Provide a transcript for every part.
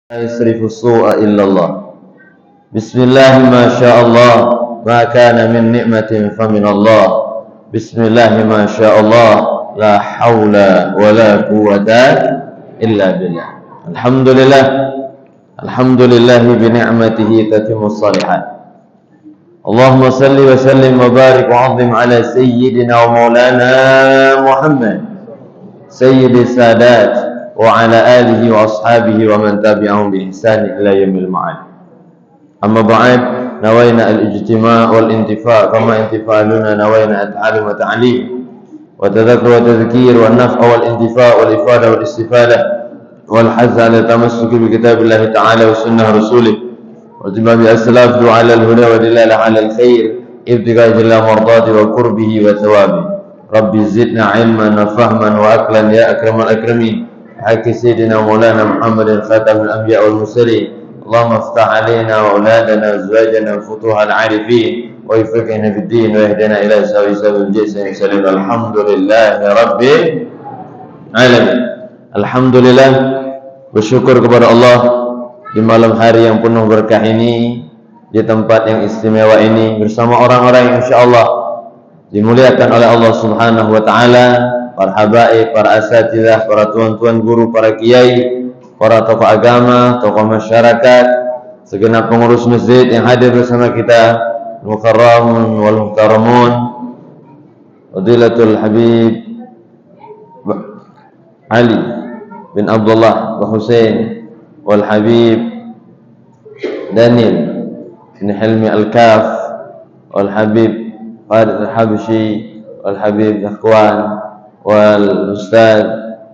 لا يصرف السوء إلا الله. بسم الله ما شاء الله، ما كان من نعمة فمن الله. بسم الله ما شاء الله، لا حول ولا قوة إلا بالله. الحمد لله، الحمد لله بنعمته تتم الصالحات. اللهم صل وسلم وبارك وعظم على سيدنا ومولانا محمد سيد السادات وعلى آله وأصحابه ومن تبعهم بإحسان إلى يوم المعاد. أما بعد، نوينا الاجتماع والانتفاع كما انتفاعنا نوينا التعلم والتعليم وتذكر وتذكير والنفع والانتفاع والإفادة والاستفادة والحث على التمسك بكتاب الله تعالى وسنة رسوله واتباع السلف على الهدى ودلالة على الخير ابتغاء جل مرضاته وقربه وثوابه. رب زدنا علما وفهما وأكلا يا أكرم الأكرمين. حق سيدنا مولانا محمد خاتم الأنبياء والمرسلين. اللهم افتح علينا وأولادنا وأزواجنا وفتوح العارفين ويفقهنا في الدين واهدنا إلى سبيل الجسم سليم. الحمد لله رب العالمين. Alhamdulillah, bersyukur kepada Allah di malam hari yang penuh berkah ini, di tempat yang istimewa ini, bersama orang-orang yang insyaallah dimuliakan oleh Allah Subhanahu wa taala, para habaib, para asatidzah, para tuan-tuan guru, para kiai, para tokoh agama, tokoh masyarakat, segenap pengurus masjid yang hadir bersama kita, mukarramun wal muhtaramun, Fadilatul Habib Ali bin Abdullah Hussein wal Habib Daniel bin Hilmi Al-Kaf wal Habib Farid Al-Habshi wal Habib Zakwan wal Ustaz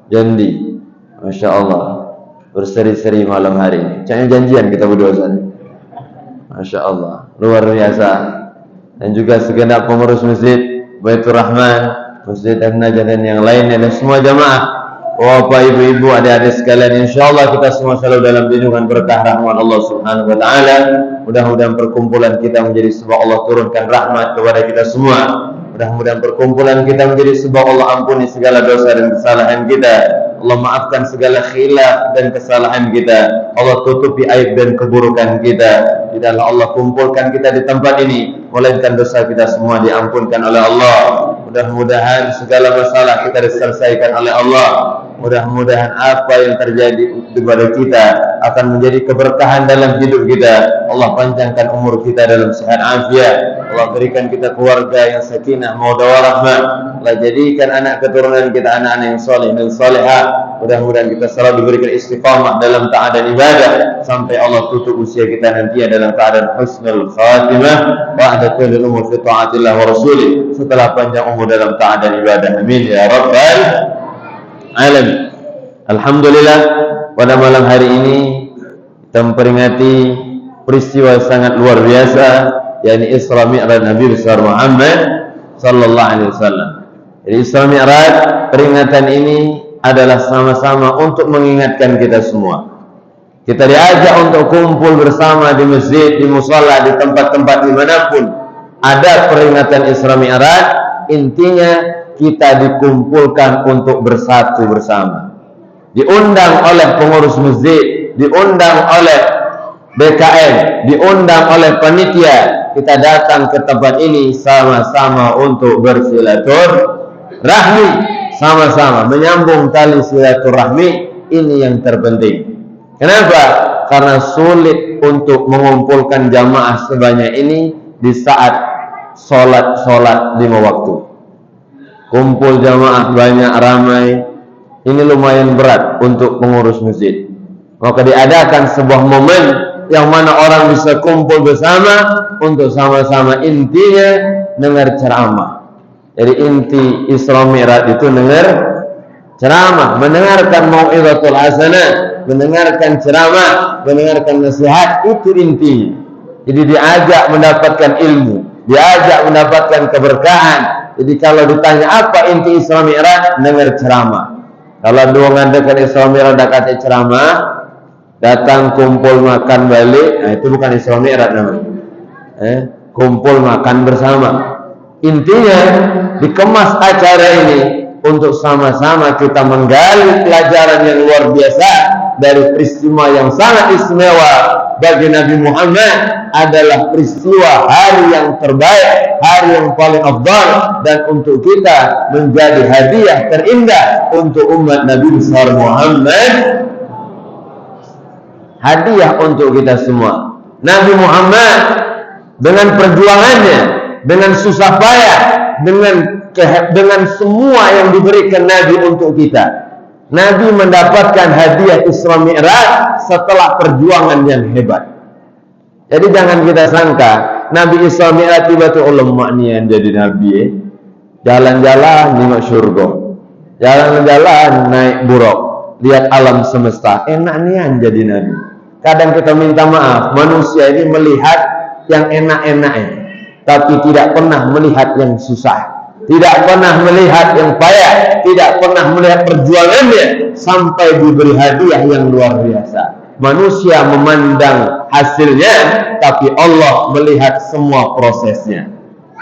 Jandi. Masya Allah, berseri-seri malam hari ini. Jangan janjian kita berdua sana. Masya Allah, luar biasa. Dan juga segenap pengurus masjid Baitur Rahman, Masjid An-Najah dan yang lainnya, dan semua jamaah, bapak, ibu-ibu, adik-adik sekalian, insyaallah kita semua selalu dalam lindungan berkah rahmat Allah Subhanahu wa taala. Mudah-mudahan perkumpulan kita menjadi sebab Allah turunkan rahmat kepada kita semua. Mudah-mudahan perkumpulan kita menjadi sebab Allah ampuni segala dosa dan kesalahan kita. Allah maafkan segala khilaf dan kesalahan kita. Allah tutupi aib dan keburukan kita. Tidaklah Allah kumpulkan kita di tempat ini melainkan dosa kita semua diampunkan oleh Allah. Mudah-mudahan segala masalah kita diselesaikan oleh Allah. Mudah-mudahan apa yang terjadi kepada kita akan menjadi keberkahan dalam hidup kita. Allah panjangkan umur kita dalam sehat afiat. Allah berikan kita keluarga yang sakinah mawaddah warahmah. Allah jadikan anak keturunan kita anak-anak yang soleh dan solehah. Mudah-mudahan kita selalu diberikan istiqamah dalam taat dan ibadah sampai Allah tutup usia kita nanti dalam keadaan husnul khatimah ba'da kulli umur fi ta'atillah wa rasulih, setelah panjang umur dalam taat dan ibadah. Amin ya rabbal alamin. Alhamdulillah, pada malam hari ini kita memperingati peristiwa sangat luar biasa, yakni Isra Mi'raj Nabi besar Muhammad sallallahu alaihi wasallam. Jadi Isra Mi'raj, peringatan ini adalah sama-sama untuk mengingatkan kita semua. Kita diajak untuk kumpul bersama di masjid, di musala, di tempat-tempat dimanapun ada peringatan Isra Mi'raj. Intinya kita dikumpulkan untuk bersatu bersama. Diundang oleh pengurus masjid, diundang oleh BKN, diundang oleh panitia. Kita datang ke tempat ini sama-sama untuk bersilaturahmi, sama-sama menyambung tali silaturahmi. Ini yang terpenting. Kenapa? Karena sulit untuk mengumpulkan jamaah sebanyak ini di saat sholat 5 waktu. Kumpul jamaah banyak, ramai, ini lumayan berat untuk pengurus masjid. Maka diadakan sebuah momen yang mana orang bisa kumpul bersama untuk sama-sama intinya dengar ceramah. Jadi inti Isra Mi'raj itu dengar ceramah, mendengarkan mau'izatul hasanah, mendengarkan ceramah, mendengarkan nasihat, itu intinya. Jadi diajak mendapatkan ilmu, diajak mendapatkan keberkahan. Jadi kalau ditanya apa inti Isra Mi'raj, dengar ceramah. Kalau doangan dekat Isra Mi'raj dekat ceramah, datang kumpul makan balik, nah itu bukan Isra Mi'raj namanya. Kumpul makan bersama. Intinya dikemas acara ini untuk sama-sama kita menggali pelajaran yang luar biasa dari peristiwa yang sangat istimewa bagi Nabi Muhammad adalah peristiwa hari yang terbaik, hari yang paling afdal, dan untuk kita menjadi hadiah terindah untuk umat Nabi besar Muhammad, hadiah untuk kita semua. Nabi Muhammad dengan perjuangannya, dengan susah payah, dengan semua yang diberikan Nabi untuk kita, Nabi mendapatkan hadiah Isra Mi'raj setelah perjuangan yang hebat. Jadi jangan kita sangka Nabi Isra Mi'raj tiba-tiba lemak nian jadi Nabi, jalan-jalan nengok surga, jalan-jalan naik buruk, lihat alam semesta, enak nian jadi Nabi. Kadang kita minta maaf, manusia ini melihat yang enak-enaknya, tapi tidak pernah melihat yang susah, tidak pernah melihat yang payah, tidak pernah melihat perjuangannya sampai diberi hadiah yang luar biasa. Manusia memandang hasilnya, tapi Allah melihat semua prosesnya.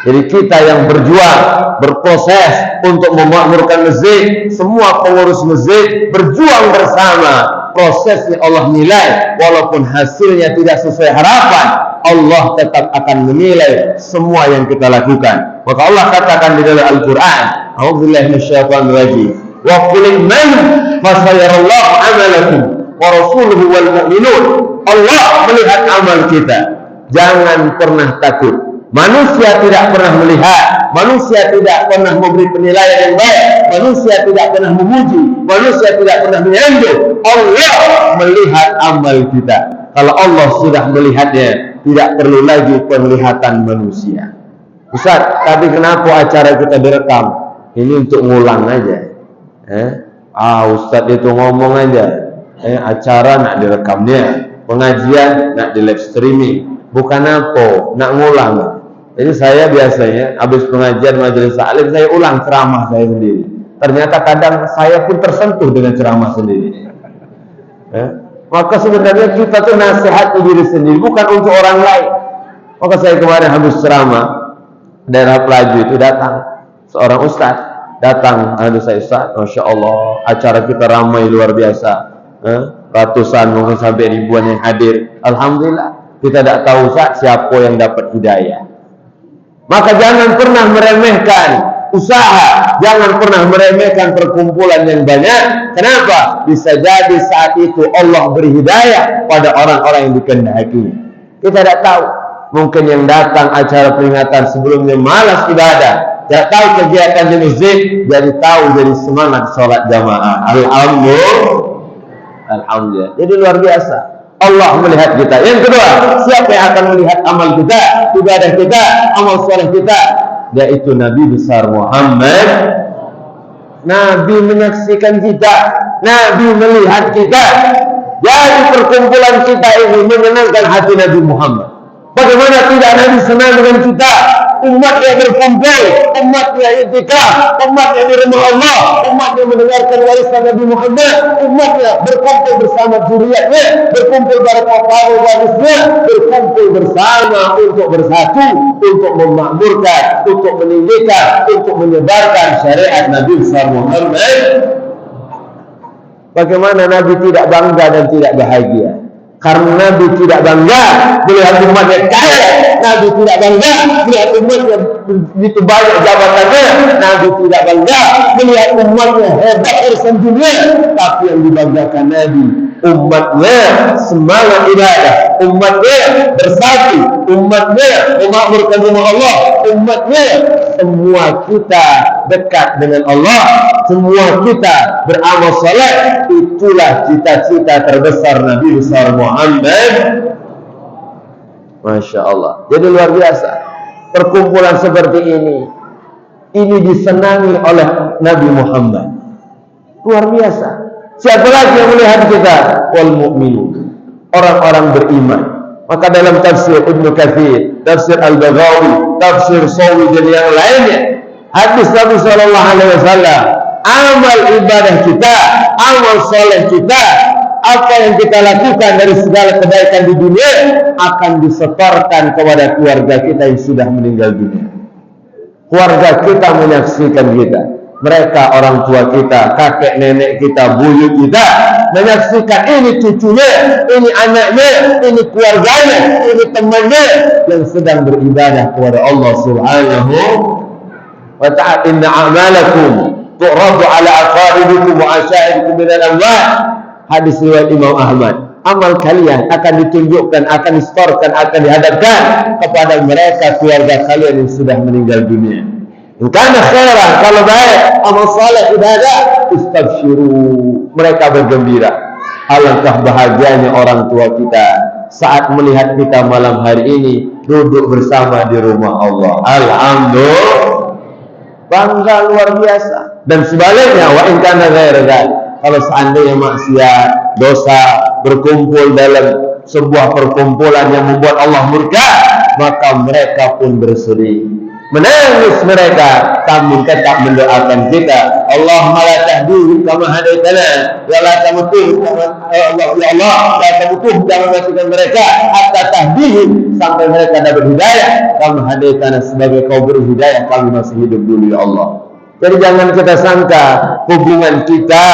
Jadi kita yang berjuang, berproses untuk memakmurkan masjid, semua pengurus masjid berjuang bersama. Prosesnya Allah nilai, walaupun hasilnya tidak sesuai harapan, Allah tetap akan menilai semua yang kita lakukan. Maka Allah katakan di dalam Al-Quran, A'udzubillahi minasyaitonir rajim, wa qul i'malu fasayarallahu 'amalakum wa rasuluhu wal mu'minun. Allah melihat amal kita. Jangan pernah takut. Manusia tidak pernah melihat, manusia tidak pernah memberi penilaian yang baik, manusia tidak pernah memuji, manusia tidak pernah menyanjung. Allah melihat amal kita. Kalau Allah sudah melihatnya, tidak perlu lagi penglihatan manusia. Ustaz, tadi kenapa acara kita direkam? Ini untuk ngulang aja. Ustaz itu ngomong aja. Acara nak direkamnya, pengajian nak di live streaming. Bukan apa, nak ngulang. Jadi saya biasanya habis pengajian majelis taklim, saya ulang ceramah saya sendiri. Ternyata kadang saya pun tersentuh dengan ceramah sendiri. Maka sebenarnya kita tuh nasihati diri sendiri, bukan untuk orang lain. Maka saya kemarin habis ceramah, daerah Pelaju itu datang seorang ustaz, datang, saya ustaz, masya Allah, acara kita ramai luar biasa, ratusan mungkin sampai ribuan yang hadir. Alhamdulillah, kita tidak tahu ustaz siapa yang dapat hidayah. Maka jangan pernah meremehkan usaha, jangan pernah meremehkan perkumpulan yang banyak. Kenapa? Bisa jadi saat itu Allah beri hidayah pada orang-orang yang dikehendaki. Kita tidak tahu. Mungkin yang datang acara peringatan sebelumnya malas ibadah, tidak tahu kegiatan di masjid, jadi tahu, jadi semangat sholat jamaah. Alhamdulillah. Jadi luar biasa. Allah melihat kita. Yang kedua, siapa yang akan melihat amal kita, ibadah kita, amal soleh kita? Yaitu Nabi besar Muhammad. Nabi menyaksikan kita, Nabi melihat kita. Jadi perkumpulan kita ini menyenangkan hati Nabi Muhammad. Bagaimana tidak Nabi senang dengan kita? Umat yang berkumpul, umat yang i'tikaf, umat yang di rumah Allah, umat yang mendengarkan warisan Nabi Muhammad, umat yang berkumpul bersama zuriatnya, berkumpul bersama warisnya, berkumpul bersama untuk bersatu, untuk memakmurkan, untuk meninggikan, untuk menyebarkan syariat Nabi besar Muhammad. Bagaimana Nabi tidak bangga dan tidak bahagia? Karena Nabi tidak bangga melihat umatnya kaya, Nabi tidak bangga melihat umatnya begitu banyak jabatannya, Nabi tidak bangga melihat umatnya hebat urusan dunia. Tapi yang dibanggakan Nabi, umatnya semangat ibadah, umatnya bersatu, umatnya memakmurkan rumah Allah, umatnya semua kita dekat dengan Allah, semua kita beramal saleh. Itulah cita-cita terbesar Nabi besar Muhammad. Masya Allah. Jadi luar biasa perkumpulan seperti ini disenangi oleh Nabi Muhammad. Luar biasa. Siapa lagi yang melihat kita? Wal mu'minun, orang-orang beriman. Maka dalam tafsir Ibnu Katsir, tafsir Al-Baghawi, tafsir Sawi dan yang lainnya, hadis Nabi sallallahu alaihi wasallam, amal ibadah kita, amal soleh kita, apa yang kita lakukan dari segala kebaikan di dunia akan disetorkan kepada keluarga kita yang sudah meninggal dunia. Keluarga kita menyaksikan kita. mereka orang tua kita, kakek nenek kita, buyut kita menyaksikan ini cucunya, ini anaknya, ini keluarganya, ini temannya yang sedang beribadah kepada Allah Subhanahu wa ta'ala. Inna a'malakum tu'radu ala aqaribikum wa asyaibikum minal amwat. Hadis riwayat Imam Ahmad. Amal kalian akan ditunjukkan, akan distorkan, akan dihadapkan kepada mereka keluarga kalian yang sudah meninggal dunia. Karena khairan, kalau baik, amal saleh, ibadah, istabsyiru, mereka bergembira. Alangkah bahagianya orang tua kita saat melihat kita malam hari ini duduk bersama di rumah Allah. Alhamdulillah, bangga luar biasa. Dan sebaliknya, wa in kana ghairu dzalik, kalau seandainya maksiat, dosa berkumpul dalam sebuah perkumpulan yang membuat Allah murka, maka mereka pun bersedih, menangis mereka, namun tetap mendoakan kita. Allahumma la tahdihi kama hadaitana wa la tamutuh kama ya Allah la tamutuh, jangan matikan mereka hatta tahdihim, sampai mereka dapat hidayah. Kama hadaitana, sebagai kau beri hidayah kami masih hidup dulu ya Allah. Jadi jangan kita sangka hubungan kita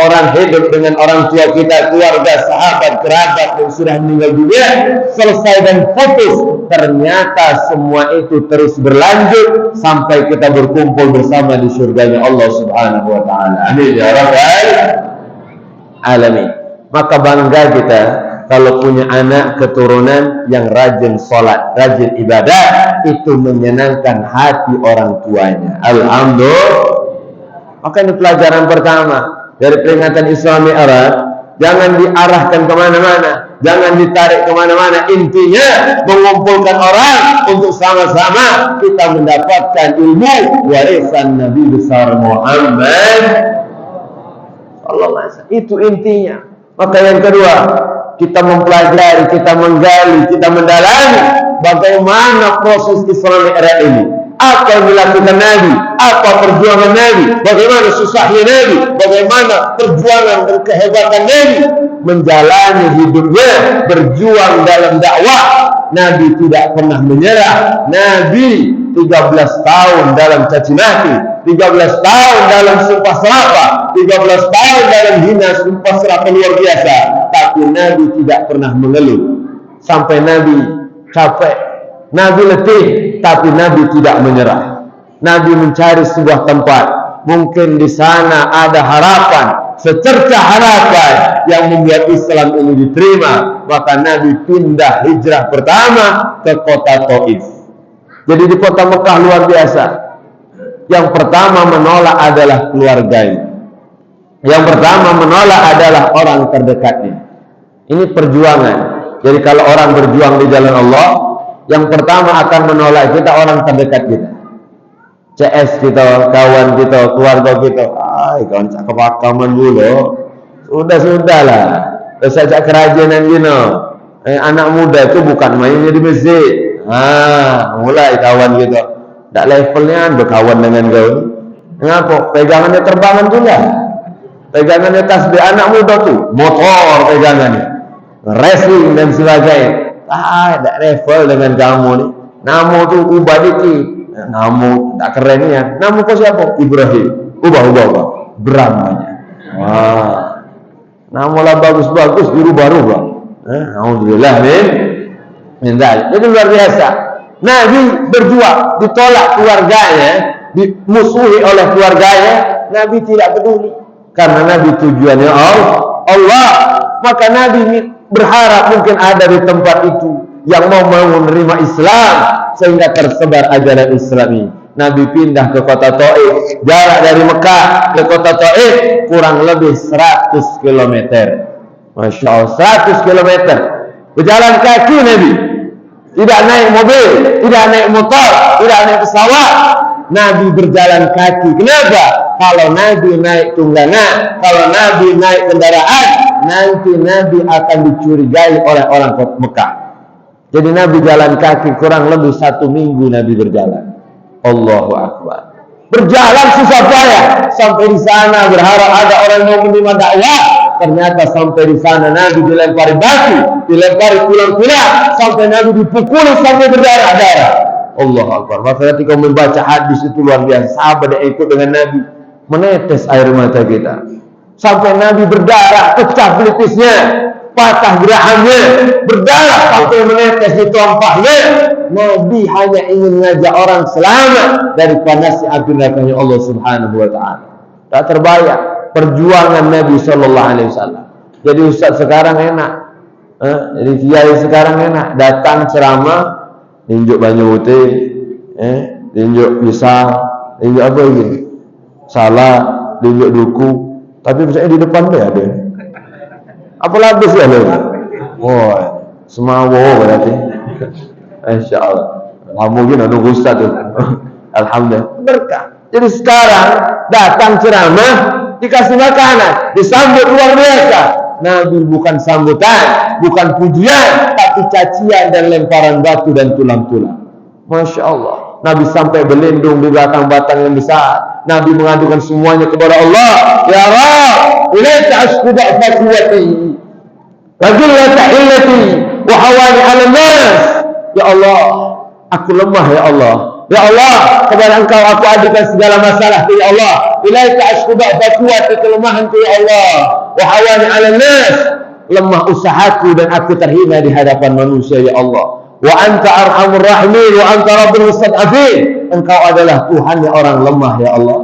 orang hidup dengan orang tua kita, keluarga, sahabat, kerabat yang sudah meninggal dunia selesai dan putus. Ternyata semua itu terus berlanjut sampai kita berkumpul bersama di surganya Allah Subhanahu wa ta'ala. Amin ya rabbal alamin. Maka bangga kita kalau punya anak keturunan yang rajin sholat, rajin ibadah, itu menyenangkan hati orang tuanya. Alhamdulillah. Maka ini pelajaran pertama dari peringatan Isra Mi'raj. Jangan diarahkan kemana-mana, jangan ditarik kemana-mana. Intinya mengumpulkan orang untuk sama-sama kita mendapatkan ilmu warisan Nabi besar Muhammad sallallahu alaihi wasallam. Itu intinya. Maka yang kedua, kita mempelajari, kita menggali, kita mendalami bagaimana proses Isra Mi'raj ini. Apa yang dilakukan Nabi, apa perjuangan Nabi, bagaimana susahnya Nabi, bagaimana perjuangan dan kehebatan Nabi menjalani hidupnya, berjuang dalam dakwah. Nabi tidak pernah menyerah. Nabi 13 tahun dalam caci maki, 13 tahun dalam sumpah serapah, 13 tahun dalam hina sumpah serapah luar biasa. Tapi Nabi tidak pernah mengeluh. Sampai Nabi capek, Nabi letih, tapi Nabi tidak menyerah. Nabi mencari sebuah tempat, mungkin di sana ada harapan, secercah harapan yang membuat Islam ini diterima. Maka Nabi pindah hijrah pertama ke kota Taif. Jadi di kota Mekah luar biasa. Yang pertama menolak adalah keluarganya. Yang pertama menolak adalah orang terdekatnya. Ini perjuangan. Jadi kalau orang berjuang di jalan Allah, yang pertama akan menolak kita orang terdekat kita. CS kita, kawan kita, keluarga kita. Kawan cak kepakaman dulu. Sudahlah. Terus ajak kerajinan gini. Anak muda itu bukan mainnya di masjid. Mulai kawan kita. Tak levelnya berkawan dengan kau. Kenapa? Pegangannya terbangan juga. Pegangannya tasbih anak muda tuh. Motor pegangannya. Racing dan sebagainya. Tak level dengan kamu nih. Namu tuh ubah dikit. Namu tak keren ya. Namu kau siapa? Ibrahim. Ubah. Beramanya. Namu lah bagus-bagus dirubah-rubah. Alhamdulillah minta. Itu luar biasa. Nabi berjuang, ditolak keluarganya, dimusuhi oleh keluarganya. Nabi tidak peduli. Karena Nabi tujuannya Allah. Maka Nabi berharap mungkin ada di tempat itu yang mau menerima Islam sehingga tersebar ajaran Islam ini. Nabi pindah ke kota Taif. Jarak dari Mekah ke kota Taif kurang lebih 100 km. Masya Allah, 100 km. Berjalan kaki Nabi. Tidak naik mobil, tidak naik motor, tidak naik pesawat. Nabi berjalan kaki. Kenapa? Kalau Nabi naik tunggangan, kalau Nabi naik kendaraan, nanti Nabi akan dicurigai oleh orang Mekah. Jadi Nabi jalan kaki kurang lebih 1 minggu Nabi berjalan. Allahu Akbar. Berjalan susah payah sampai di sana berharap ada orang yang mau menerima dakwah. Ternyata sampai di sana Nabi dilempari batu, dilempari tulang-tulang, sampai Nabi dipukuli sampai berdarah-darah. Allahu Akbar. Maka ketika membaca hadis itu luar biasa. Sahabat yang ikut dengan Nabi menetes air mata kita. Sampai Nabi berdarah, pecah pelipisnya, patah gerahamnya, berdarah sampai menetes di tumpahnya. Nabi hanya ingin mengajak orang selamat dari panasnya api nerakanya Allah Subhanahu wa taala. Tak terbayang perjuangan Nabi sallallahu alaihi wasallam. Jadi ustaz sekarang enak. Jadi kiai sekarang enak, datang ceramah, tunjuk banyu putih, tunjuk pisang, tunjuk apa lagi? Salah, tunjuk duku. Tapi misalnya di depan dia ada. Apa labis ya lo? Oh, semawo berarti. Insyaallah. Mungkin ada ustaz tu. Alhamdulillah. Berkah. Jadi sekarang datang ceramah, dikasih makanan, disambut luar biasa. Nabi bukan sambutan, bukan pujian, tapi cacian dan lemparan batu dan tulang-tulang. Masya Allah. Nabi sampai berlindung di belakang batang yang besar. Nabi mengadukan semuanya kepada Allah. Ya Rabb, ilaika ashku da'fa quwwati wa qillata illati wa hawani 'ala nas. Ya Allah, aku lemah ya Allah. Ya Allah, kepada Engkau aku adukan segala masalah ya Allah. Ilaika ashku da'fa quwwati, kelemahanku ya Allah. Wa hawani 'ala nas, lemah usahaku dan aku terhina di hadapan manusia ya Allah. Wa anta arhamur rahimin wa anta rabbul mustad'afin. Engkau adalah Tuhan yang orang lemah ya Allah.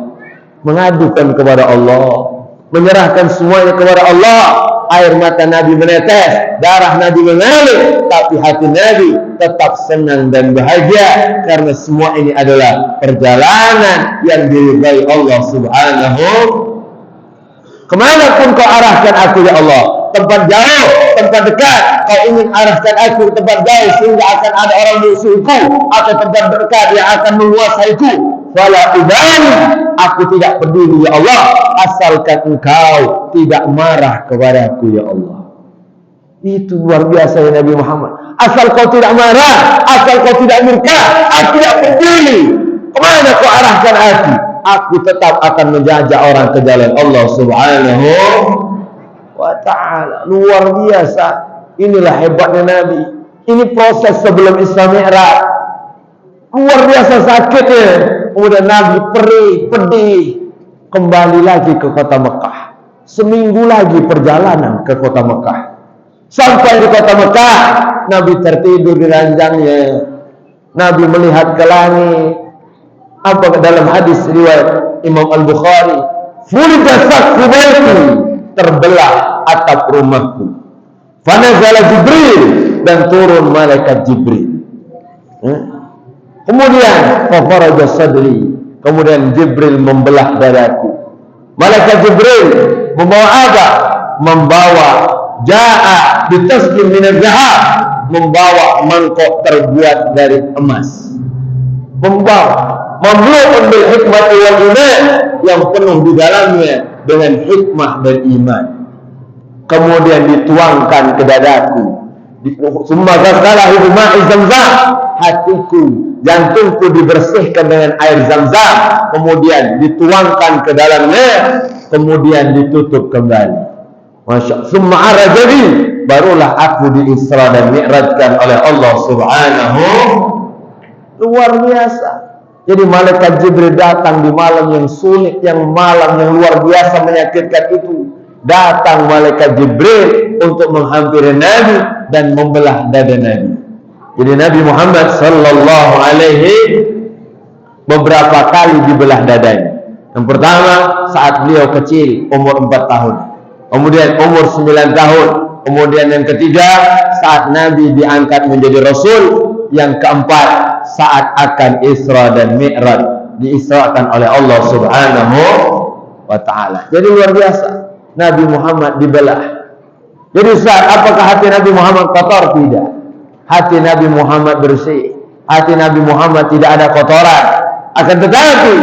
Mengadukan kepada Allah, menyerahkan semuanya kepada Allah. Air mata Nabi menetes, darah Nabi mengalir, tapi hati Nabi tetap senang dan bahagia karena semua ini adalah perjalanan yang diridhai Allah Subhanahu. Kemanapun kau arahkan aku ya Allah, tempat jauh, tempat dekat, kau ingin arahkan aku ke tempat jauh sehingga akan ada orang musuhku, atau tempat dekat yang akan menguasaiku, fala ubali, aku tidak peduli ya Allah, asalkan Engkau tidak marah kepadaku ya Allah. Itu luar biasa ya Nabi Muhammad. Asal kau tidak marah, asal kau tidak murka, aku tidak peduli kemana kau arahkan aku tetap akan menjajah orang ke jalan Allah Subhanahu wa ta'ala. Luar biasa. Inilah hebatnya Nabi. Ini proses sebelum Isra Mi'raj. Luar biasa sakitnya. Kemudian Nabi perih, pedih, kembali lagi ke kota Mekah. Seminggu lagi perjalanan ke kota Mekah. Sampai di kota Mekah, Nabi tertidur di ranjangnya. Nabi melihat ke langit. Apa dalam hadis riwayat Imam Al-Bukhari, "Furida saqfu baiti", terbelah atap rumahku. Fanazala Jibril, dan turun malaikat Jibril. Kemudian fafaraja sadri, kemudian Jibril membelah dadaku. Malaikat Jibril membawa apa? Membawa jaa bitasjim minaz zahab, membawa mangkok terbuat dari emas. Membawa mamlu'un bil hikmati wal iman, yang penuh di dalamnya dengan hikmah dan iman. Kemudian dituangkan ke dadaku. Summa ghassalahu bima'i zamzam, hatiku, jantungku dibersihkan dengan air Zamzam, kemudian dituangkan ke dalamnya, kemudian ditutup kembali. Masya Allah. Summa arajani, barulah aku diisra dan mi'rajkan oleh Allah Subhanahu. Luar biasa. Jadi malaikat Jibril datang di malam yang sulit, yang malam yang luar biasa menyakitkan itu. Datang malaikat Jibril untuk menghampiri Nabi dan membelah dada Nabi. Jadi Nabi Muhammad sallallahu alaihi beberapa kali dibelah dadanya. Yang pertama saat beliau kecil, umur 4 tahun. Kemudian umur 9 tahun. Kemudian yang ketiga saat Nabi diangkat menjadi Rasul. Yang keempat saat akan Isra dan Mi'raj, diisrakan oleh Allah Subhanahu wa ta'ala. Jadi luar biasa, Nabi Muhammad dibelah. Jadi Ustaz, apakah hati Nabi Muhammad kotor? Tidak. Hati Nabi Muhammad bersih. Hati Nabi Muhammad tidak ada kotoran. Akan tetapi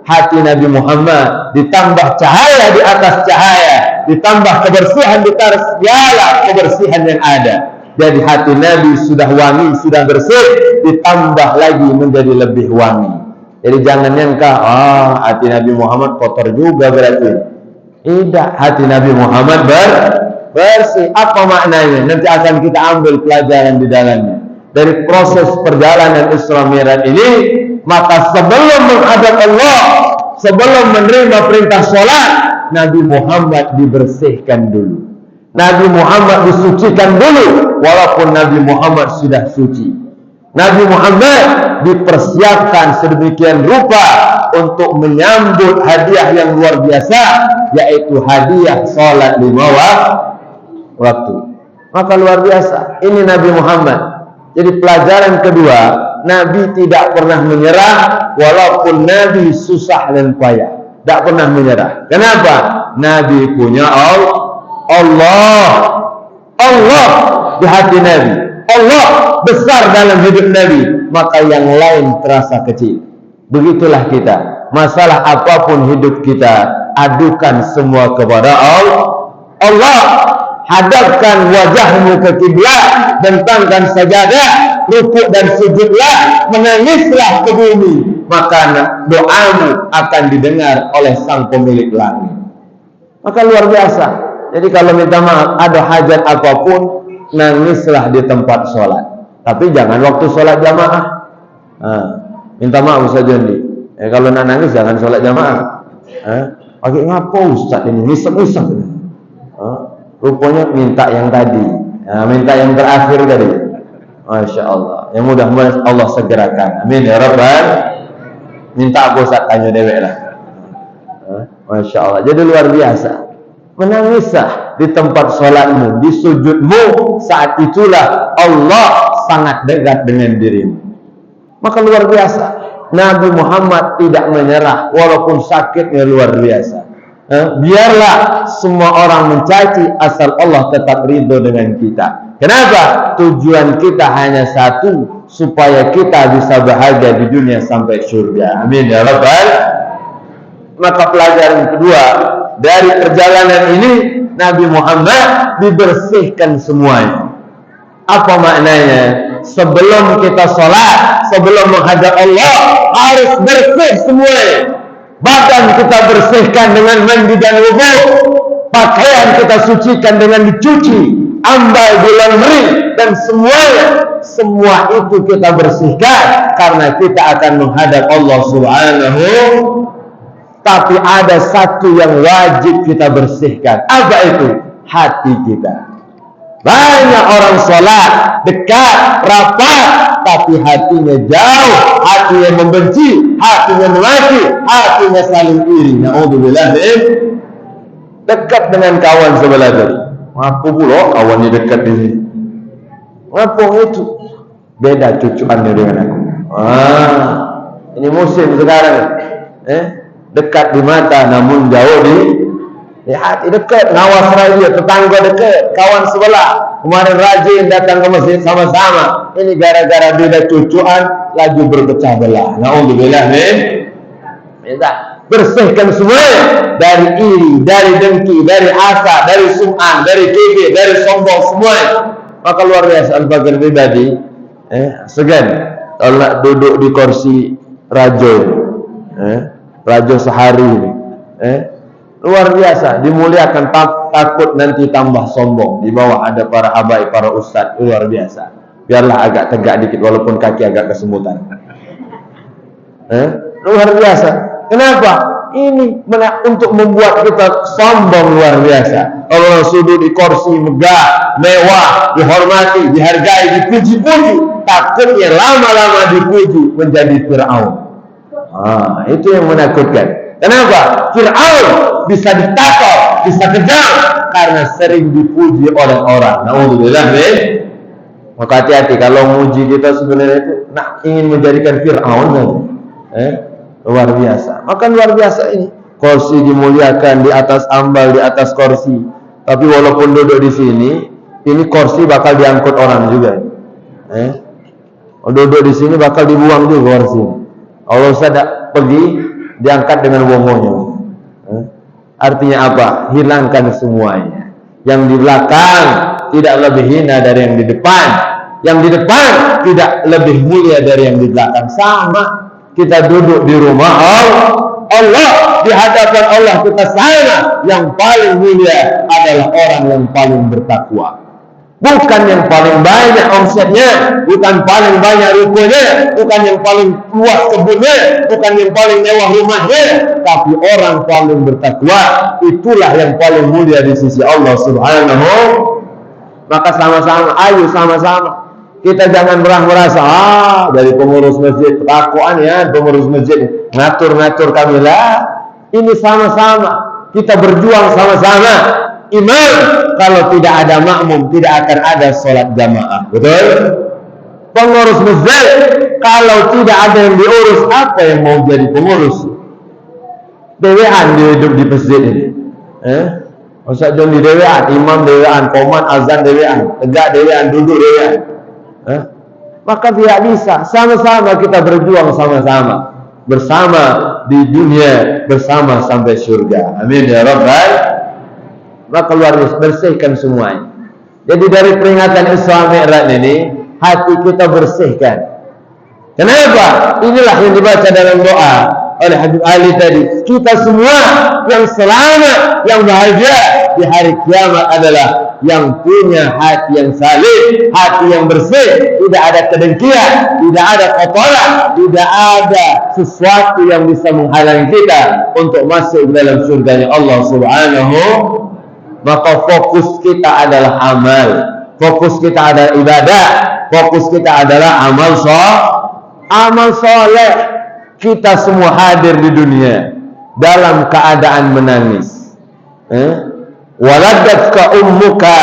hati Nabi Muhammad ditambah cahaya di atas cahaya, ditambah kebersihan di atas segala kebersihan yang ada. Jadi hati Nabi sudah wangi, sudah bersih, ditambah lagi menjadi lebih wangi. Jadi jangan nyangka, hati Nabi Muhammad kotor juga berarti. Tidak, hati Nabi Muhammad bersih. Apa maknanya? Nanti akan kita ambil pelajaran di dalamnya. Dari proses perjalanan Isra Mi'raj ini, maka sebelum menghadap Allah, sebelum menerima perintah sholat, Nabi Muhammad dibersihkan dulu. Nabi Muhammad disucikan dulu, walaupun Nabi Muhammad sudah suci. Nabi Muhammad dipersiapkan sedemikian rupa untuk menyambut hadiah yang luar biasa, yaitu hadiah sholat 5 waktu. Maka luar biasa, ini Nabi Muhammad. Jadi pelajaran kedua, Nabi tidak pernah menyerah, walaupun Nabi susah dan payah. Tidak pernah menyerah. Kenapa? Nabi punya Allah di hati Nabi. Allah besar dalam hidup Nabi, maka yang lain terasa kecil. Begitulah kita. Masalah apapun hidup kita, adukan semua kepada Allah. Hadapkan wajahmu ke kiblat, bentangkan sajadah, rukuk dan sujudlah, menangislah ke bumi, maka doamu akan didengar oleh Sang Pemilik langit. Maka luar biasa. Jadi kalau minta maaf, ada hajat apapun, nangislah di tempat sholat. Tapi jangan waktu sholat jamaah. Minta maaf Ustaz Jondi. Kalau nak nangis jangan sholat jamaah. Pakai ngapo Ustaz ini? Nisep-nisep. Rupanya minta yang tadi. Minta yang terakhir tadi. Masya Allah. Yang mudah-mudahan Allah segerakan. Amin ya Rabbal. Minta aku Ustaz tanya dewek lah. Masya Allah. Jadi luar biasa. Menangislah di tempat sholatmu, di sujudmu. Saat itulah Allah sangat dekat dengan dirimu. Maka luar biasa, Nabi Muhammad tidak menyerah walaupun sakitnya luar biasa. Biarlah semua orang mencaci, asal Allah tetap ridho dengan kita. Kenapa? Tujuan kita hanya satu, supaya kita bisa bahagia di dunia sampai surga. Amin ya Rabbal. Maka pelajaran kedua dari perjalanan ini, Nabi Muhammad dibersihkan semuanya. Apa maknanya? Sebelum kita sholat, sebelum menghadap Allah, harus bersih semuanya. Badan kita bersihkan dengan mandi dan wudu, pakaian kita sucikan dengan dicuci, ambal di laundry, dan semua itu kita bersihkan karena kita akan menghadap Allah Subhanahu. Tapi ada satu yang wajib kita bersihkan. Apa itu? Hati kita. Banyak orang sholat dekat, rapat, tapi hatinya jauh, hatinya membenci, hatinya memaki, hatinya saling iri. Na'udzubillah. Dekat dengan kawan sebelah tadi. Ngapu pula kawannya dekat di sini. Ngapu itu beda cucuannya dengan aku. Ini musim sekarang. Dekat di mata namun jauh di hati. Dekat, ngawas raja, tetangga dekat, kawan sebelah. Kemarin rajin datang ke masjid sama-sama. Ini gara-gara beda cucuan lagi berpecah belah. Na'udzubillah min. Bersihkan semuanya dari iri, dari dengki, dari asa, dari sum'an, dari kibir, dari sombong, semuanya. Maka luar biasa Al-Fakir pribadi segan kalau nak duduk di kursi rajo, rajo sehari ini, luar biasa dimuliakan, takut nanti tambah sombong. Di bawah ada para habaib, para ustadz, luar biasa. Biarlah agak tegak dikit walaupun kaki agak kesemutan. Luar biasa. Kenapa? Ini untuk membuat kita sombong luar biasa. Kalau sudut di kursi megah, mewah, dihormati, dihargai, dipuji-puji, takutnya lama-lama dipuji menjadi Fir'aun. Itu yang menakutkan. Kenapa? Fir'aun bisa ditakut, bisa kejam karena sering dipuji oleh orang. Na'udzubillah. Maka hati-hati kalau muji kita sebenarnya itu ingin menjadikan Fir'aun. Luar biasa. Maka luar biasa ini. Kursi dimuliakan, di atas ambal, di atas kursi. Tapi walaupun duduk di sini, ini kursi bakal diangkut orang juga. Duduk di sini bakal dibuang juga kursi. Kalau saya pergi, diangkat dengan wongonya. Artinya apa? Hilangkan semuanya. Yang di belakang tidak lebih hina dari yang di depan. Yang di depan tidak lebih mulia dari yang di belakang. Sama. Kita duduk di rumah Allah, di hadapan Allah kita sama. Yang paling mulia adalah orang yang paling bertakwa. Bukan yang paling banyak omsetnya, bukan paling banyak rukunya, bukan yang paling luas kebunnya, bukan yang paling mewah rumahnya, tapi orang paling bertakwa, itulah yang paling mulia di sisi Allah Subhanahu. Maka sama-sama, ayo sama-sama. Kita jangan merasa, dari pengurus masjid, ketakwaan ya, pengurus masjid ngatur-ngatur kami lah. Ini sama-sama, kita berjuang sama-sama. Imam, kalau tidak ada makmum, tidak akan ada sholat jamaah. Betul? Pengurus masjid, kalau tidak ada yang diurus, apa yang mau jadi pengurus? Dewean dia hidup di masjid ini. Ustaz John di dewean, imam dewean, komat azan dewean, tegak dewean, duduk dewean. Maka tidak bisa. Sama-sama kita berjuang sama-sama, bersama di dunia, bersama sampai surga. Amin ya Rabbal. Maka luar biasa, bersihkan semuanya. Jadi dari peringatan Isra Mi'raj ini, hati kita bersihkan. Kenapa? Inilah yang dibaca dalam doa oleh Habib Ali tadi. Kita semua yang selamat, yang bahagia di hari kiamat adalah yang punya hati yang saleh, hati yang bersih, tidak ada kedengkian, tidak ada kotoran, tidak ada sesuatu yang bisa menghalangi kita untuk masuk dalam surganya Allah Subhanahu. Maka fokus kita adalah amal, fokus kita adalah ibadah, fokus kita adalah amal soleh. Kita semua hadir di dunia dalam keadaan menangis. Waladatka ummuka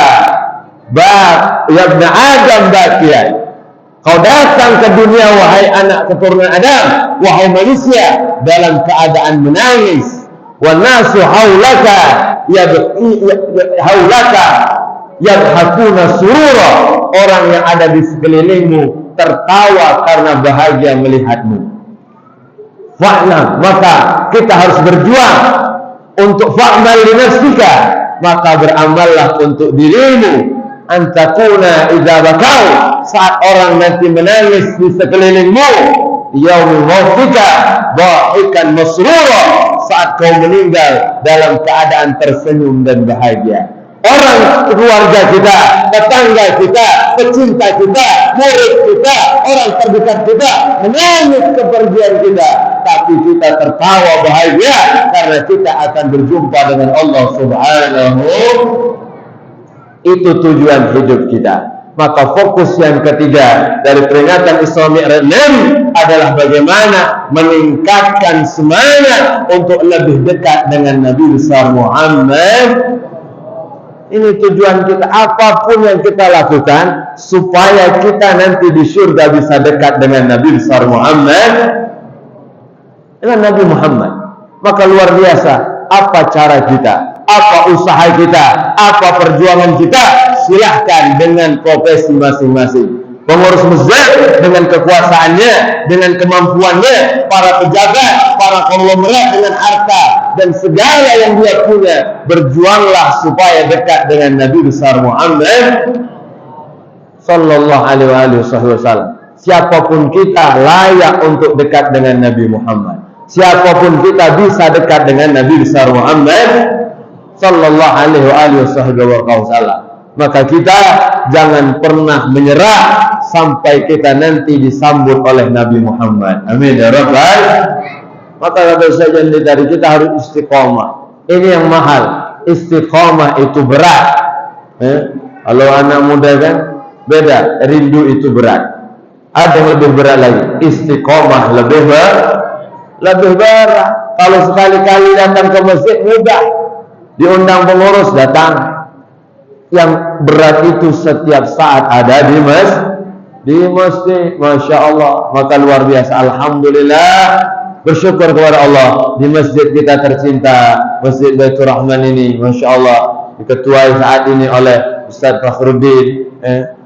ya ibn Adam bakiyan. Kau datang ke dunia wahai anak keturunan Adam, wahai manusia, dalam keadaan menangis. Wan nasu haulaka yadhakuna surura. Orang yang ada di sekelilingmu tertawa karena bahagia melihatmu. Fa'lam, maka kita harus berjuang untuk fa'mal li nafsika, maka beramallah untuk dirimu. Antakuna idza bakau, saat orang nanti menangis di sekelilingmu, yaumul mautika dhahikan masrura, saat kau meninggal dalam keadaan tersenyum dan bahagia. Orang keluarga kita, tetangga kita, pecinta kita, murid kita, orang terdekat kita menangis kepergian kita, tapi kita tertawa bahagia karena kita akan berjumpa dengan Allah Subhanahu. Itu tujuan hidup kita. Maka fokus yang ketiga dari peringatan Isra Mi'raj adalah bagaimana meningkatkan semangat untuk lebih dekat dengan Nabi besar Muhammad. Ini tujuan kita, apapun yang kita lakukan supaya kita nanti di surga bisa dekat dengan Nabi besar Muhammad, dengan Nabi Muhammad. Maka luar biasa, apa cara kita, apa usaha kita, apa perjuangan kita, silahkan dengan profesi masing-masing. Pengurus masjid dengan kekuasaannya, dengan kemampuannya, para pejabat, para konglomerat dengan harta dan segala yang dia punya, berjuanglah supaya dekat dengan Nabi besar Muhammad sallallahu alaihi wasallam. Siapapun kita layak untuk dekat dengan Nabi Muhammad. Siapapun kita bisa dekat dengan Nabi besar Muhammad sallallahu alaihi wasallam. Maka kita jangan pernah menyerah sampai kita nanti disambut oleh Nabi Muhammad. Amin ya Rabbal. Maka kata saja dari kita harus istiqomah. Ini yang mahal. Istiqomah itu berat. Kalau anak muda kan beda. Rindu itu berat. Ada yang lebih berat lagi. Istiqomah lebih berat. Kalau sekali-kali datang ke masjid mudah. Diundang pengurus datang. Yang berat itu setiap saat ada di masjid. Masya Allah. Maka luar biasa. Alhamdulillah. Bersyukur kepada Allah. Di masjid kita tercinta, Masjid Baitur Rahman ini, Masya Allah, diketuai saat ini oleh Ustaz Fakhruddin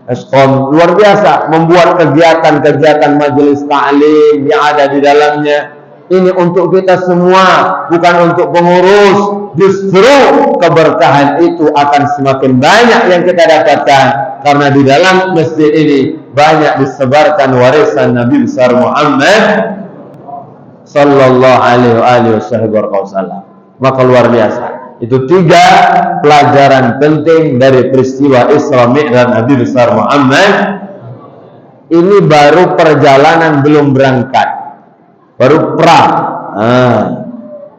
Eskom. Luar biasa. Membuat kegiatan-kegiatan majelis ta'lim yang ada di dalamnya. Ini untuk kita semua, bukan untuk pengurus. Justru keberkahan itu akan semakin banyak yang kita dapatkan karena di dalam masjid ini banyak disebarkan warisan Nabi besar Muhammad sallallahu alaihi wasallam. Maka luar biasa. Itu 3 pelajaran penting dari peristiwa Isra Mi'raj Nabi besar Muhammad. Ini baru perjalanan, belum berangkat, baru pra.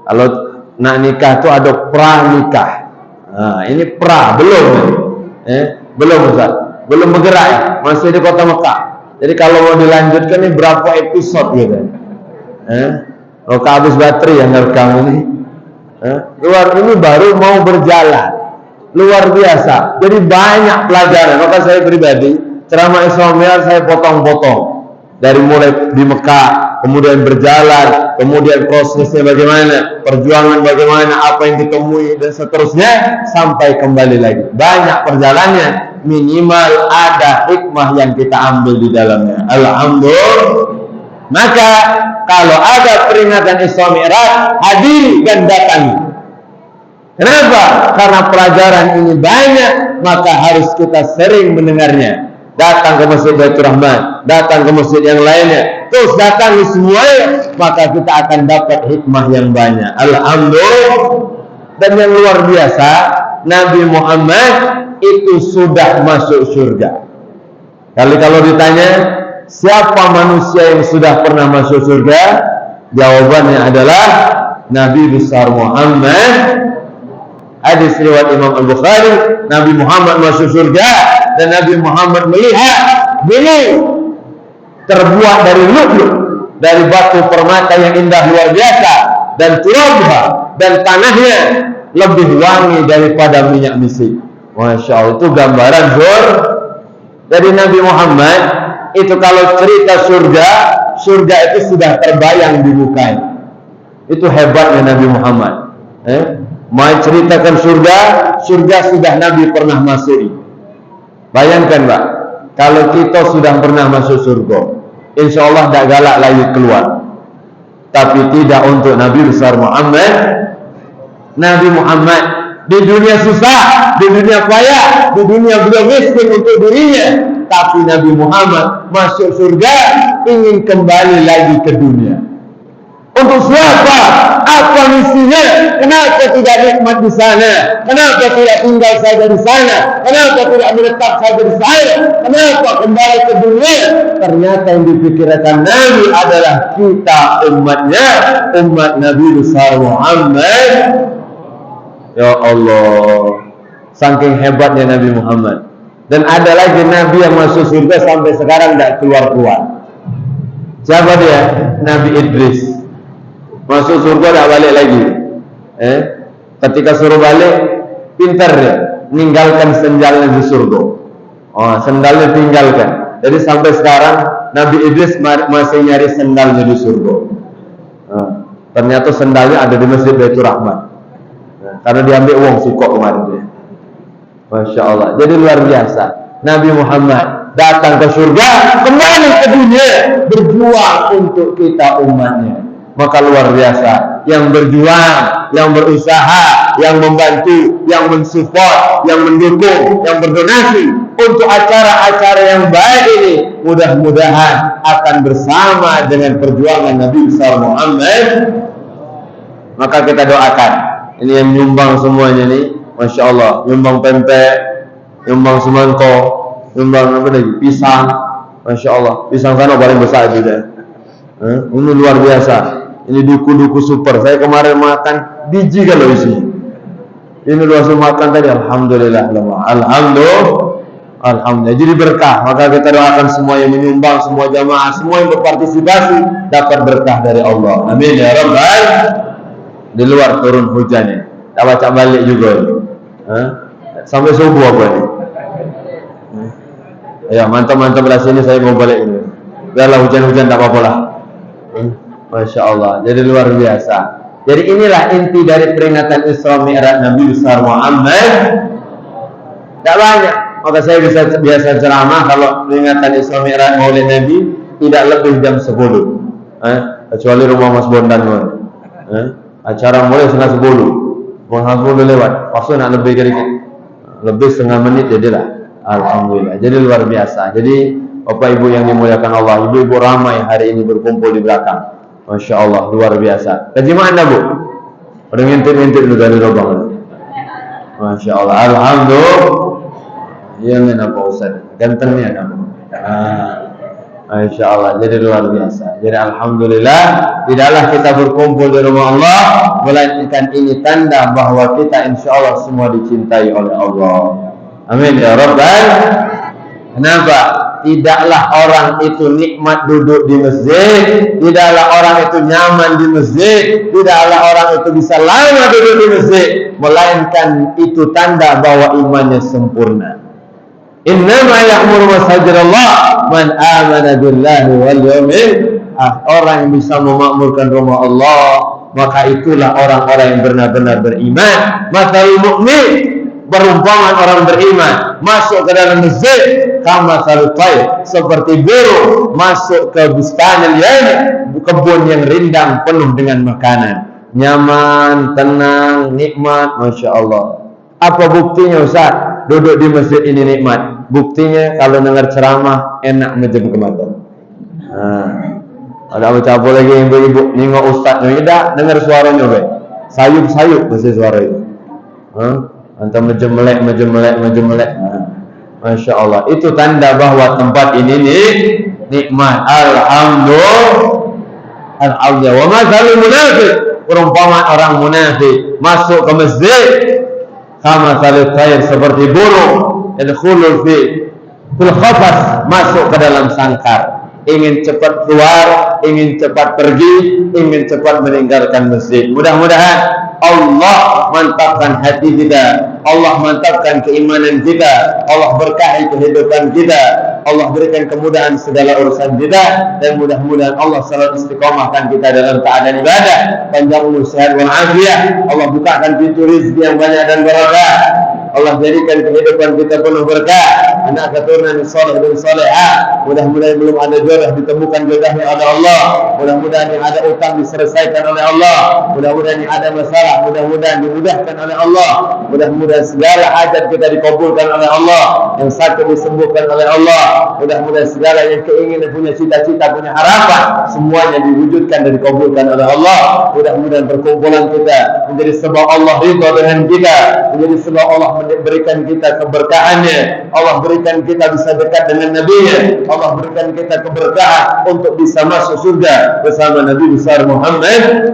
Kalau nak nikah itu ada pra nikah. Ini pra, belum. Belum Ustaz, belum bergerak ya, masih di kota Mekah. Jadi kalau mau dilanjutkan ini berapa episode gitu. Kalau habis baterai yang ngerekam ini. Luar ini baru mau berjalan, luar biasa. Jadi banyak pelajaran. Maka saya pribadi ceramah Isra Mi'raj saya potong-potong, dari mulai di Mekah, kemudian berjalan, kemudian prosesnya bagaimana, perjuangan bagaimana, apa yang ditemui dan seterusnya, sampai kembali lagi. Banyak perjalanannya, minimal ada hikmah yang kita ambil di dalamnya. Alhamdulillah. Maka kalau ada peringatan Isra Mi'raj, hadiri dan datangi. Kenapa? Karena pelajaran ini banyak, maka harus kita sering mendengarnya. Datang ke Masjid Baitur Rahman, datang ke masjid yang lainnya, terus datangi semuanya, maka kita akan dapat hikmah yang banyak. Alhamdulillah. Dan yang luar biasa, Nabi Muhammad itu sudah masuk surga. Kalau ditanya, siapa manusia yang sudah pernah masuk surga? Jawabannya adalah Nabi besar Muhammad. Hadis riwayat Imam Al-Bukhari, Nabi Muhammad masuk surga dan Nabi Muhammad melihat beliau terbuat dari lu'lu', dari batu permata yang indah luar biasa, dan turabha, dan tanahnya lebih wangi daripada minyak misik. Masya Allah, itu gambaran dari Nabi Muhammad. Itu kalau cerita surga itu sudah terbayang di mukanya. Itu hebatnya Nabi Muhammad. Mau ceritakan surga sudah Nabi pernah masuk. Bayangkan Pak, kalau kita sudah pernah masuk surga, insya Allah tak galak lagi keluar. Tapi tidak untuk Nabi besar Muhammad. Nabi Muhammad di dunia susah, di dunia payah, di dunia beliau miskin untuk dirinya, tapi Nabi Muhammad masuk surga ingin kembali lagi ke dunia. Untuk siapa? Apa misinya? Kenapa tidak nikmat di sana? Kenapa tidak tinggal saja di sana? Kenapa tidak menetap saja di sana? Kenapa kembali ke dunia? Ternyata yang dipikirkan Nabi adalah kita umatnya, umat Nabi besar Muhammad. Ya Allah, saking hebatnya Nabi Muhammad. Dan ada lagi Nabi yang masuk surga sampai sekarang tidak keluar-keluar. Siapa dia? Nabi Idris. Masuk surga tidak balik lagi. Ketika suruh balik, pintar dia, meninggalkan sendalnya di surga. Sendalnya tinggalkan. Jadi sampai sekarang Nabi Idris masih nyari sendalnya di surga. Ternyata sendalnya ada di Masjid Baitur Rahman. Karena diambil uang sikok kemarin dia. Masya Allah. Jadi luar biasa. Nabi Muhammad datang ke surga, kembali ke dunia, berjuang untuk kita umatnya. Maka luar biasa, yang berjuang, yang berusaha, yang membantu, yang mensupport, yang mendukung, yang berdonasi untuk acara-acara yang baik ini, mudah-mudahan akan bersama dengan perjuangan Nabi besar Muhammad. Maka kita doakan, ini yang nyumbang semuanya nih, Masya Allah, nyumbang pempek, nyumbang semangko, nyumbang apa lagi, pisang, Masya Allah, pisang sana paling besar juga. Ini luar biasa. Ini duku-duku super. Saya kemarin makan biji kalau isi. Ini langsung makan tadi. Alhamdulillah. Alhamdulillah. Jadi berkah. Maka kita doakan semua yang menyumbang, semua jamaah, semua yang berpartisipasi dapat berkah dari Allah. Amin ya Rabbal. Di luar turun hujannya. Tak baca balik juga. Sampai subuh apa ini? Ya mantap-mantap belah sini saya mau balik ini. Biarlah hujan-hujan tak apa-apa lah. Masya Allah, jadi luar biasa. Jadi inilah inti dari peringatan Isra Mi'raj Nabi besar Muhammad. Tak banyak, maka saya biasa ceramah kalau peringatan Isra Mi'raj Maulid Nabi tidak lebih jam 10. Kecuali rumah Mas Bondan. Acara mulai setengah 10, setengah 10 lewat. Maksudnya nak lebih sedikit, lebih setengah menit jadilah. Alhamdulillah. Jadi luar biasa. Jadi Bapak Ibu yang dimuliakan Allah, ibu-ibu ramai hari ini berkumpul di belakang. Masya Allah, luar biasa. Kejimaan dah Bu? Udah ngintip-ngintip dulu dari lubang. Masya Allah. Alhamdulillah. Iya men apa Ustaz? Gantengnya kamu. Masya Allah. Jadi luar biasa. Jadi alhamdulillah, tidaklah kita berkumpul di rumah Allah, melainkan ini tanda bahwa kita insya Allah semua dicintai oleh Allah. Amin ya Rabbal. Kenapa? Tidaklah orang itu nikmat duduk di masjid, tidaklah orang itu nyaman di masjid, tidaklah orang itu bisa lama duduk di masjid, melainkan itu tanda bahwa imannya sempurna. Innama ya'muru masajidallah man amana billahi wal yawmil akhir. Orang yang bisa memakmurkan rumah Allah, maka itulah orang-orang yang benar-benar beriman. Masalul mukmin, perumpamaan orang beriman masuk ke dalam masjid, kama salutai, seperti burung masuk ke bustanil yani, kebun yang rindang penuh dengan makanan, nyaman, tenang, nikmat. Masya Allah. Apa buktinya Ustaz? Duduk di masjid ini nikmat. Buktinya kalau dengar ceramah enak mejem ke mata. Ada apa cabul lagi ibu-ibu nengok Ustaz tidak dengar suaranya be. Sayup-sayup masih suara itu. Antum mejemelek. Masya Allah. Itu tanda bahwa tempat ini nikmat. Alhamdulillah. Wa masalul munafiq, perumpamaan orang munafik masuk ke masjid, kama salit tayr, seperti burung yadkhulul fil khafas, masuk ke dalam sangkar, ingin cepat keluar, ingin cepat pergi, ingin cepat meninggalkan masjid. Mudah-mudahan Allah mantapkan hati kita, Allah mantapkan keimanan kita, Allah berkahi kehidupan kita, Allah berikan kemudahan segala urusan kita, dan mudah-mudahan Allah selalu istiqomahkan kita dalam keadaan ibadah, panjang umur, sehat walafiat. Allah bukakan pintu rezeki yang banyak dan berkah. Allah jadikan kehidupan kita penuh berkah, anak keturunan soleh dan solehah. Mudah-mudahan belum ada jodoh ditemukan jodohnya oleh Allah. Mudah-mudahan yang ada utang diselesaikan oleh Allah. Mudah-mudahan yang ada masalah, mudah-mudahan dimudahkan oleh Allah. Mudah-mudahan segala hajat kita dikabulkan oleh Allah, yang sakit disembuhkan oleh Allah. Mudah-mudahan segala yang keinginan, punya cita-cita, punya harapan, semuanya diwujudkan dan dikabulkan oleh Allah. Mudah-mudahan perkumpulan kita menjadi sebab Allah ridha dengan kita, menjadi sebab Allah berikan kita keberkahannya. Allah berikan kita bisa dekat dengan Nabi-Nya. Allah berikan kita keberkahan untuk bisa masuk surga bersama Nabi besar Muhammad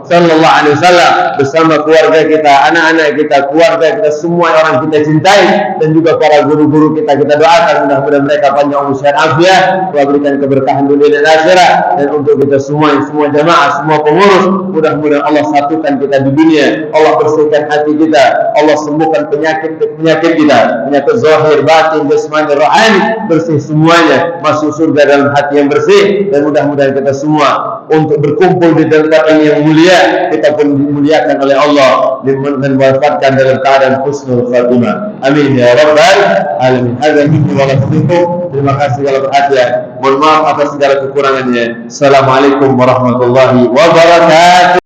sallallahu alaihi wasallam, bersama keluarga kita, anak-anak kita, keluarga kita, semua orang kita cintai, dan juga para guru-guru kita doakan mudah-mudahan mereka panjang umur sehat afiat, Allah berikan keberkahan dunia dan akhirat. Dan untuk kita semua jamaah, semua pengurus, mudah-mudahan Allah satukan kita di dunia, Allah bersihkan hati kita, Allah sembuhkan penyakit kita, penyakit zahir, batin, jasmani, rohani, bersih semuanya, masuk surga dalam hati yang bersih. Dan mudah-mudahan kita semua untuk berkumpul di tempat ini yang mulia, kita pun dimuliakan oleh Allah dan wafatkan dalam keadaan husnul khatimah. Amin ya rabbal alamin. Hadza minni wa lakum. Terima kasih segala perhatian. Mohon maaf atas segala kekurangannya. Assalamualaikum warahmatullahi wabarakatuh.